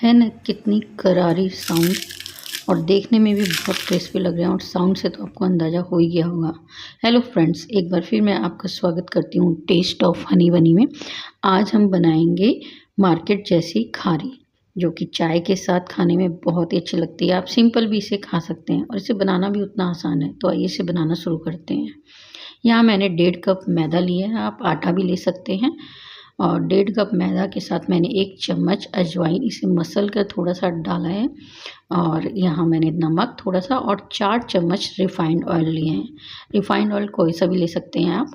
है ना कितनी करारी साउंड और देखने में भी बहुत क्रिस्पी लग रहे हैं और साउंड से तो आपको अंदाज़ा हो ही गया होगा। हेलो फ्रेंड्स, एक बार फिर मैं आपका स्वागत करती हूँ टेस्ट ऑफ हनी बनी में। आज हम बनाएंगे मार्केट जैसी खारी, जो कि चाय के साथ खाने में बहुत ही अच्छी लगती है। आप सिंपल भी इसे खा सकते हैं और इसे बनाना भी उतना आसान है। तो आइए इसे बनाना शुरू करते हैं। यहाँ मैंने 1.5 कप मैदा लिया है, आप आटा भी ले सकते हैं। और 1.5 कप मैदा के साथ मैंने 1 चम्मच अजवाइन इसे मसल कर थोड़ा सा डाला है। और यहाँ मैंने नमक थोड़ा सा और 4 चम्मच रिफाइंड ऑयल लिए हैं। रिफाइंड ऑयल कोई सा भी ले सकते हैं आप।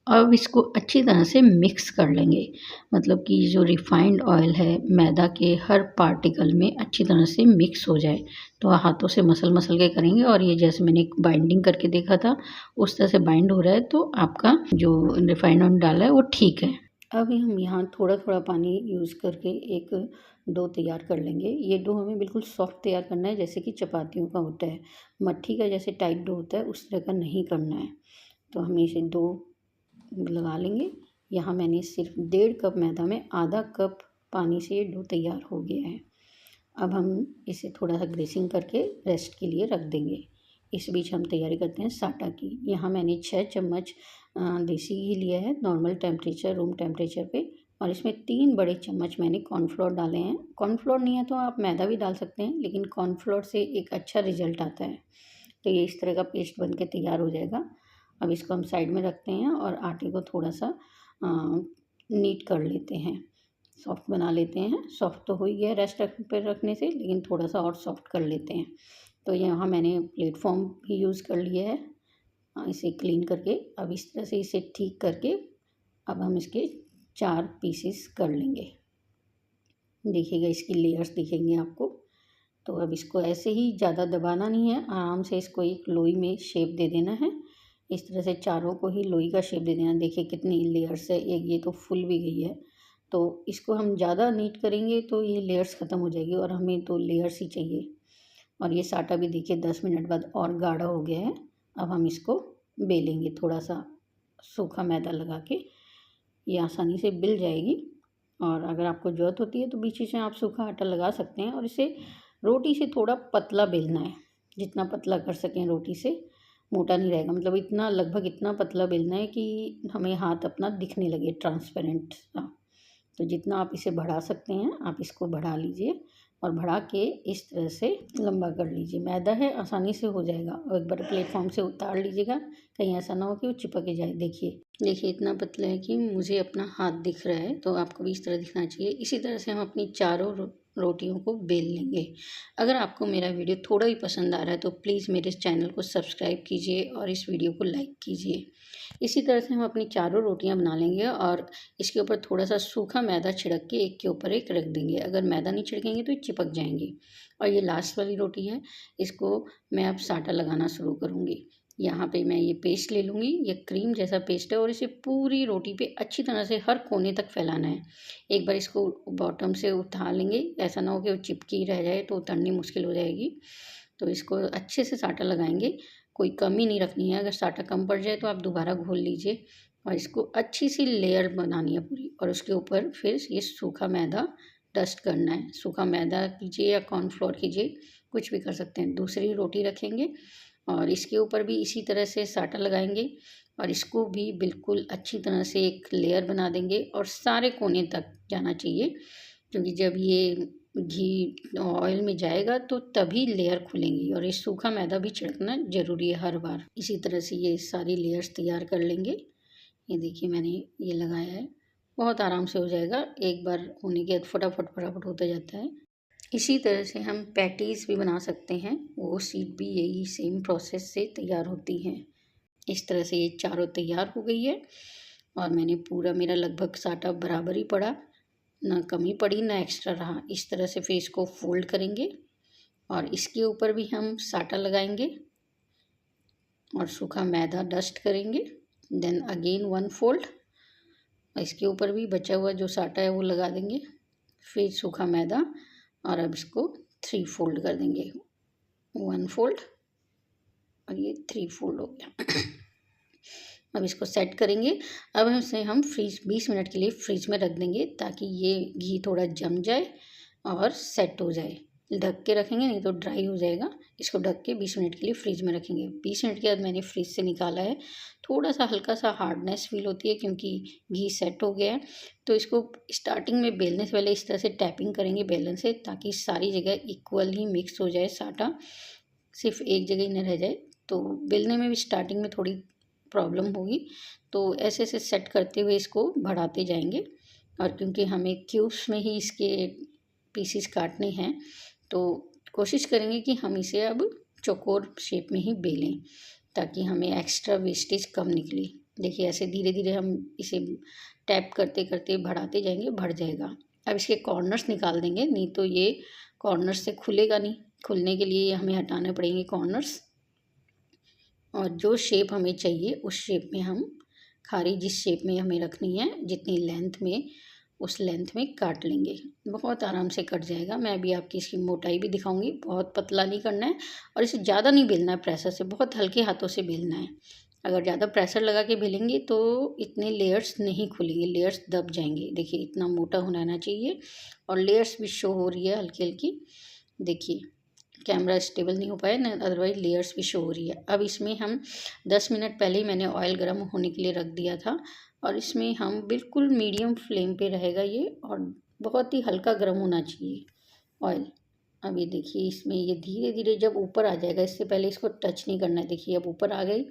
अब इसको अच्छी तरह से मिक्स कर लेंगे, मतलब कि जो रिफाइंड ऑयल है मैदा के हर पार्टिकल में अच्छी तरह से मिक्स हो जाए। तो हाथों से मसल मसल के करेंगे और ये जैसे मैंने बाइंडिंग करके देखा था उस तरह से बाइंड हो रहा है, तो आपका जो रिफाइंड ऑयल डाला है वो ठीक है। अब हम यहाँ थोड़ा थोड़ा पानी यूज़ करके एक डो तैयार कर लेंगे। ये डो हमें बिल्कुल सॉफ्ट तैयार करना है, जैसे कि चपातियों का होता है। मट्ठी का जैसे टाइट डो होता है उस तरह का नहीं करना है। तो हम इसे डो लगा लेंगे। यहाँ मैंने सिर्फ 1.5 कप मैदा में आधा कप पानी से ये डो तैयार हो गया है। अब हम इसे थोड़ा सा ग्रेसिंग करके रेस्ट के लिए रख देंगे। इस बीच हम तैयारी करते हैं साटा की। यहाँ मैंने 6 चम्मच देसी घी लिया है नॉर्मल टेम्परेचर रूम टेम्परेचर पे, और इसमें 3 बड़े चम्मच मैंने कॉर्नफ्लोर डाले हैं। कॉर्नफ्लोर नहीं है तो आप मैदा भी डाल सकते हैं, लेकिन कॉर्नफ्लोर से एक अच्छा रिजल्ट आता है। तो ये इस तरह का पेस्ट बन के तैयार हो जाएगा। अब इसको हम साइड में रखते हैं और आटे को थोड़ा सा नीट कर लेते हैं, सॉफ्ट बना लेते हैं। सॉफ्ट तो हो ही गया रेस्ट पर रखने से, लेकिन थोड़ा सा और सॉफ्ट कर लेते हैं। तो यहाँ मैंने प्लेटफॉर्म भी यूज़ कर लिया है इसे क्लीन करके। अब इस तरह से इसे ठीक करके अब हम इसके 4 पीसेस कर लेंगे। देखिएगा इसकी लेयर्स दिखेंगे आपको। तो अब इसको ऐसे ही ज़्यादा दबाना नहीं है, आराम से इसको एक लोई में शेप दे देना है। इस तरह से चारों को ही लोई का शेप दे देना। देखिए कितनी लेयर्स है, एक ये तो फुल भी गई है। तो इसको हम ज़्यादा नीट करेंगे तो ये लेयर्स ख़त्म हो जाएगी, और हमें तो लेयर्स ही चाहिए। और ये साटा भी देखिए 10 मिनट बाद और गाढ़ा हो गया है। अब हम इसको बेलेंगे, थोड़ा सा सूखा मैदा लगा के ये आसानी से बिल जाएगी। और अगर आपको ज़रूरत होती है तो बीच बीच में आप सूखा आटा लगा सकते हैं। और इसे रोटी से थोड़ा पतला बेलना है, जितना पतला कर सकें रोटी से। मोटा नहीं रहेगा, मतलब इतना लगभग इतना पतला बेलना है कि हमें हाथ अपना दिखने लगे ट्रांसपेरेंट सा। तो जितना आप इसे बढ़ा सकते हैं आप इसको बढ़ा लीजिए, और बढ़ा के इस तरह से लंबा कर लीजिए। मैदा है आसानी से हो जाएगा। और एक बार प्लेटफॉर्म से उतार लीजिएगा, कहीं ऐसा ना हो कि वो चिपक जाए। देखिए इतना पतला है कि मुझे अपना हाथ दिख रहा है, तो आपको भी इस तरह दिखना चाहिए। इसी तरह से हम अपनी चारों रोटियों को बेल लेंगे। अगर आपको मेरा वीडियो थोड़ा भी पसंद आ रहा है तो प्लीज़ मेरे इस चैनल को सब्सक्राइब कीजिए और इस वीडियो को लाइक कीजिए। इसी तरह से हम अपनी चारों रोटियां बना लेंगे और इसके ऊपर थोड़ा सा सूखा मैदा छिड़क के एक के ऊपर एक रख देंगे। अगर मैदा नहीं छिड़केंगे तो ये चिपक जाएंगे। और ये लास्ट वाली रोटी है, इसको मैं अब साटा लगाना शुरू करूँगी। यहाँ पे मैं ये पेस्ट ले लूँगी, ये क्रीम जैसा पेस्ट है, और इसे पूरी रोटी पे अच्छी तरह से हर कोने तक फैलाना है। एक बार इसको बॉटम से उठा लेंगे, ऐसा ना हो कि वो चिपकी रह जाए तो उतरनी मुश्किल हो जाएगी। तो इसको अच्छे से साटा लगाएंगे, कोई कमी नहीं रखनी है। अगर साटा कम पड़ जाए तो आप दोबारा घोल लीजिए। और इसको अच्छी सी लेयर बनानी है पूरी, और उसके ऊपर फिर ये सूखा मैदा डस्ट करना है। सूखा मैदा कीजिए या कॉर्नफ्लोर कीजिए, कुछ भी कर सकते हैं। दूसरी रोटी रखेंगे और इसके ऊपर भी इसी तरह से साटा लगाएंगे, और इसको भी बिल्कुल अच्छी तरह से एक लेयर बना देंगे और सारे कोने तक जाना चाहिए, क्योंकि जब ये घी ऑयल में जाएगा तो तभी लेयर खुलेंगी। और ये सूखा मैदा भी छिड़कना ज़रूरी है हर बार। इसी तरह से ये सारी लेयर्स तैयार कर लेंगे। ये देखिए मैंने ये लगाया है, बहुत आराम से हो जाएगा। एक बार होने के बाद फटाफट फटाफट होता जाता है। इसी तरह से हम पैटीज़ भी बना सकते हैं, वो शीट भी यही सेम प्रोसेस से तैयार होती हैं। इस तरह से ये चारों तैयार हो गई है, और मैंने पूरा मेरा लगभग साटा बराबर ही पड़ा, ना कमी पड़ी ना एक्स्ट्रा रहा। इस तरह से फिर इसको फोल्ड करेंगे और इसके ऊपर भी हम साटा लगाएंगे और सूखा मैदा डस्ट करेंगे। देन अगेन 1 फोल्ड, इसके ऊपर भी बचा हुआ जो साटा है वो लगा देंगे। फिर सूखा मैदा, और अब इसको 3 फोल्ड कर देंगे। 1 फोल्ड और ये 3 फोल्ड हो गया। अब इसको सेट करेंगे। अब इसे हम फ्रीज 20 मिनट के लिए फ्रिज में रख देंगे, ताकि ये घी थोड़ा जम जाए और सेट हो जाए। ढक के रखेंगे, नहीं तो ड्राई हो जाएगा। इसको ढक के 20 मिनट के लिए फ्रिज में रखेंगे। 20 मिनट के बाद मैंने फ्रिज से निकाला है। थोड़ा सा हल्का सा हार्डनेस फील होती है क्योंकि घी सेट हो गया है। तो इसको स्टार्टिंग में बेलने से पहले इस तरह से टैपिंग करेंगे बेलन से, ताकि सारी जगह इक्वल ही मिक्स हो जाए साटा, सिर्फ एक जगह ही न रह जाए। तो बेलने में भी स्टार्टिंग में थोड़ी प्रॉब्लम होगी, तो ऐसे ऐसे सेट करते हुए इसको बढ़ाते जाएंगे। और क्योंकि हमें क्यूब्स में ही इसके पीसीस काटने हैं, तो कोशिश करेंगे कि हम इसे अब चौकोर शेप में ही बेलें, ताकि हमें एक्स्ट्रा वेस्टेज कम निकले। देखिए ऐसे धीरे धीरे हम इसे टैप करते करते बढ़ाते जाएंगे, बढ़ जाएगा। अब इसके कॉर्नर्स निकाल देंगे, नहीं तो ये कॉर्नर्स से खुलेगा नहीं। खुलने के लिए हमें हटाने पड़ेंगे कॉर्नर्स, और जो शेप हमें चाहिए उस शेप में हम खारी जिस शेप में हमें रखनी है, जितनी लेंथ में, उस लेंथ में काट लेंगे। बहुत आराम से कट जाएगा। मैं अभी आपकी इसकी मोटाई भी दिखाऊंगी। बहुत पतला नहीं करना है और इसे ज़्यादा नहीं बेलना है प्रेशर से, बहुत हल्के हाथों से बेलना है। अगर ज़्यादा प्रेशर लगा के बेलेंगे तो इतने लेयर्स नहीं खुलेंगे, लेयर्स दब जाएंगे। देखिए इतना मोटा होना चाहिए, और लेयर्स भी शो हो रही है हल्की हल्की। देखिए कैमरा स्टेबल नहीं हो पाया ना, अदरवाइज लेयर्स भी शो हो रही है। अब इसमें हम 10 मिनट पहले ही मैंने ऑयल गर्म होने के लिए रख दिया था, और इसमें हम बिल्कुल मीडियम फ्लेम पे रहेगा ये, और बहुत ही हल्का गर्म होना चाहिए ऑयल। अब ये देखिए इसमें ये धीरे धीरे जब ऊपर आ जाएगा, इससे पहले इसको टच नहीं करना है। देखिए अब ऊपर आ गई,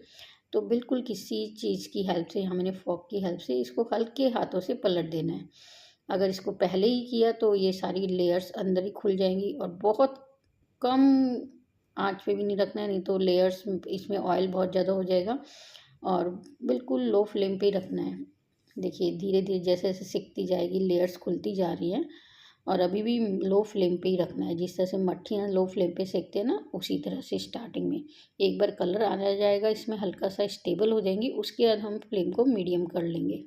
तो बिल्कुल किसी चीज़ की हेल्प से, हमने फॉक की हेल्प से इसको हल्के हाथों से पलट देना है। अगर इसको पहले ही किया तो ये सारी लेयर्स अंदर ही खुल जाएंगी, और बहुत कम आंच पे भी नहीं रखना है, नहीं तो लेयर्स इसमें ऑयल बहुत ज़्यादा हो जाएगा। और बिल्कुल लो फ्लेम पे ही रखना है। देखिए धीरे धीरे जैसे जैसे सिकती जाएगी लेयर्स खुलती जा रही हैं, और अभी भी लो फ्लेम पे ही रखना है। जिस तरह से मट्ठियाँ लो फ्लेम पे सेकते हैं ना, उसी तरह से स्टार्टिंग में एक बार कलर आ जाएगा, इसमें हल्का सा स्टेबल हो जाएंगी, उसके बाद हम फ्लेम को मीडियम कर लेंगे।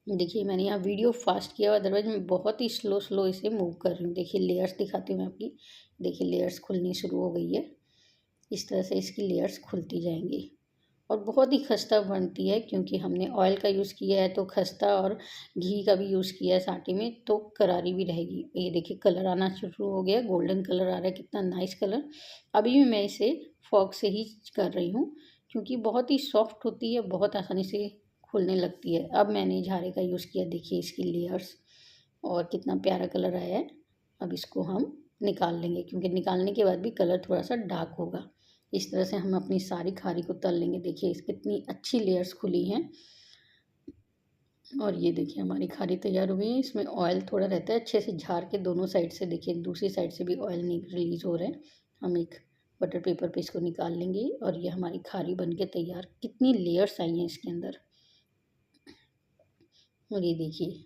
देखिए मैंने यहाँ वीडियो फास्ट किया हुआ, अदरवाइज मैं बहुत ही स्लो स्लो इसे मूव कर रही हूँ। देखिए लेयर्स दिखाती हूँ मैं आपकी। देखिए लेयर्स खुलनी शुरू हो गई है। इस तरह से इसकी लेयर्स खुलती जाएंगी, और बहुत ही खस्ता बनती है क्योंकि हमने ऑयल का यूज़ किया है, तो खस्ता, और घी का भी यूज़ किया है साटी में, तो करारी भी रहेगी। ये देखिए कलर आना शुरू हो गया, गोल्डन कलर आ रहा है, कितना नाइस कलर। अभी भी मैं इसे फॉक से ही कर रही हूँ, क्योंकि बहुत ही सॉफ्ट होती है, बहुत आसानी से खुलने लगती है। अब मैंने झारे का यूज़ किया, देखिए इसकी लेयर्स, और कितना प्यारा कलर आया है। अब इसको हम निकाल लेंगे, क्योंकि निकालने के बाद भी कलर थोड़ा सा डार्क होगा। इस तरह से हम अपनी सारी खारी को तल लेंगे। देखिए इस कितनी अच्छी लेयर्स खुली हैं, और ये देखिए हमारी खारी तैयार हो गई है। इसमें ऑयल थोड़ा रहता है, अच्छे से झाड़ के दोनों साइड से, देखिए दूसरी साइड से भी ऑयल नहीं रिलीज हो रहे हैं। हम एक बटर पेपर पे इसको निकाल लेंगे, और ये हमारी खारी बन के तैयार। कितनी लेयर्स आई हैं इसके अंदर, और ये देखिए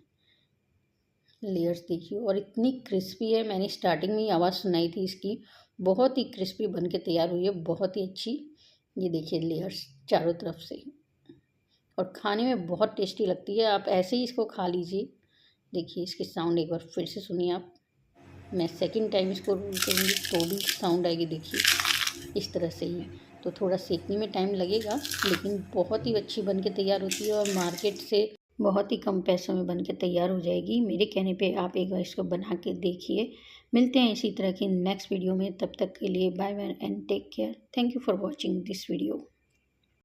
लेयर्स देखिए, और इतनी क्रिस्पी है। मैंने स्टार्टिंग में ही आवाज़ सुनाई थी इसकी। बहुत ही क्रिस्पी बन के तैयार हुई है, बहुत ही अच्छी। ये देखिए लेयर्स चारों तरफ से, और खाने में बहुत टेस्टी लगती है। आप ऐसे ही इसको खा लीजिए। देखिए इसकी साउंड एक बार फिर से सुनिए आप। मैं सेकंड टाइम इसको रोल करूँगी तो भी साउंड आएगी। देखिए इस तरह से ही, तो थोड़ा सेकने में टाइम लगेगा, लेकिन बहुत ही अच्छी बन के तैयार होती है, और मार्केट से बहुत ही कम पैसों में बन के तैयार हो जाएगी। मेरे कहने पे आप एक बार इसको बना के देखिए। मिलते हैं इसी तरह की नेक्स्ट वीडियो में, तब तक के लिए bye bye and take care. Thank you for watching this video.